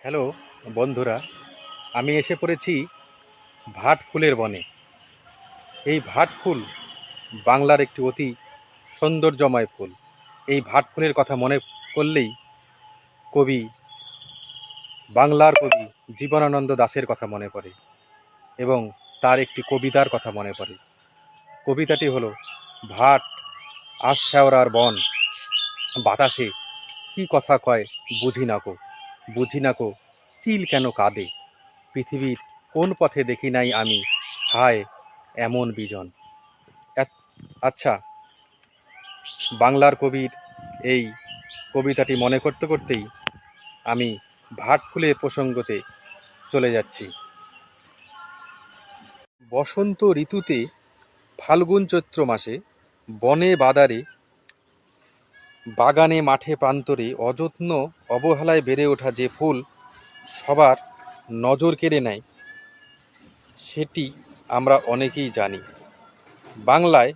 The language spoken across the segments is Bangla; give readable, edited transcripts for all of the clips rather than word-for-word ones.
হ্যালো বন্ধুরা, আমি এসে পড়েছি ভাট ফুলের বনে। এই ভাট ফুল বাংলার একটি অতি সৌন্দর্যময় ফুল। এই ভাট ফুলের কথা মনে করলেই কবি বাংলার কবি জীবনানন্দ দাশের কথা মনে পড়ে এবং তার একটি কবিতার কথা মনে পড়ে। কবিতাটি হলো, ভাট আশ শ্যাওড়ার বন, বাতাসে কি কথা কয় বুঝি নাকো চিল কেন কাঁদে, পৃথিবীর কোন পথে দেখি নাই আমি, হায় এমন বিজন। আচ্ছা, বাংলার কবির এই কবিতাটি মনে করতে করতেই আমি ভাট ফুলের প্রসঙ্গতে চলে যাচ্ছি। বসন্ত ঋতুতে ফাল্গুন চৈত্র মাসে বনে বাদারে বাগানে মাঠে প্রান্তরে অযত্ন অবহেলায় বেড়ে ওঠা যে ফুল সবার নজর কেড়ে নেয়, সেটি আমরা অনেকেই জানি। বাংলায়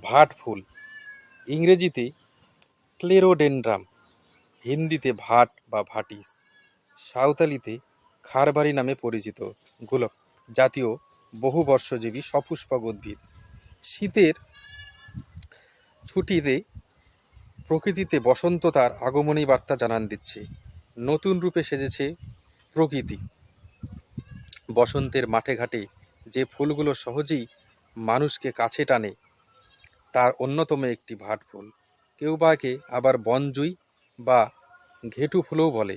ভাট ফুল, ইংরেজিতে ক্লেরোডেনড্রাম, হিন্দিতে ভাট বা ভাটিস, সাঁওতালিতে খারবারি নামে পরিচিত গোলাপ জাতীয় বহুবর্ষজীবী সপুষ্পক উদ্ভিদ। শীতের ছুটিতে প্রকৃতিতে বসন্ত তার আগমনী বার্তা জানান দিচ্ছে। নতুন রূপে সেজেছে প্রকৃতি। বসন্তের মাঠে ঘাটে যে ফুলগুলো সহজেই মানুষকে কাছে টানে, তার অন্যতম একটি ভাট ফুল। কেউ বা একে আবার বনজুই বা ঘেটু ফুলও বলে।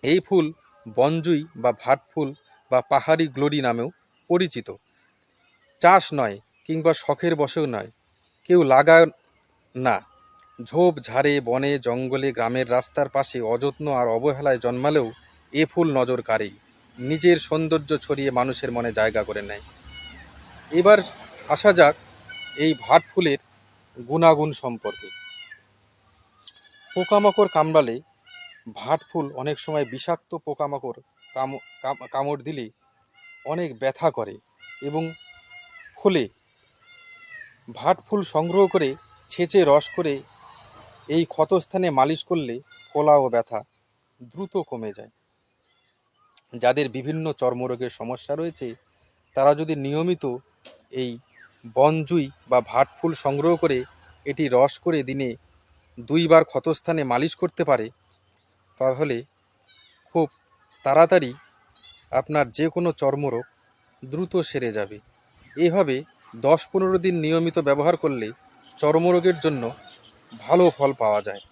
এই ফুল বনজুই বা ভাট ফুল বা পাহাড়ি গ্লোরি নামেও পরিচিত। চাষ নয় কিংবা শখের বশেও নয়, কেউ লাগায় না। ঝোপ ঝাড়ে, বনে জঙ্গলে, গ্রামের রাস্তার পাশে অযত্ন আর অবহেলায় জন্মালেও এ ফুল নজর কাড়েই, নিজের সৌন্দর্য ছড়িয়ে মানুষের মনে জায়গা করে নেয়। এবার আসা যাক এই ভাট ফুলের গুণাগুণ সম্পর্কে। পোকামাকড় কামড়ালে ভাট ফুল অনেক সময় বিষাক্ত পোকামাকড় কামড় দিলে অনেক ব্যথা করে এবং ফলে ভাট ফুল সংগ্রহ করে ছেঁচে রস করে এই ক্ষতস্থানে মালিশ করলে ফোলা ও ব্যথা দ্রুত কমে যায়। যাদের বিভিন্ন চর্মরোগের সমস্যা রয়েছে, তারা যদি নিয়মিত এই বনজুই বা ভাট ফুল সংগ্রহ করে এটি রস করে দিনে 2 বার ক্ষতস্থানে মালিশ করতে পারে, তাহলে খুব তাড়াতাড়ি আপনার যে কোনো চর্মরোগ দ্রুত সেরে যাবে। এভাবে 10-15 দিন নিয়মিত ব্যবহার করলে চর্মরোগের জন্য ভালো ফল পাওয়া যায়।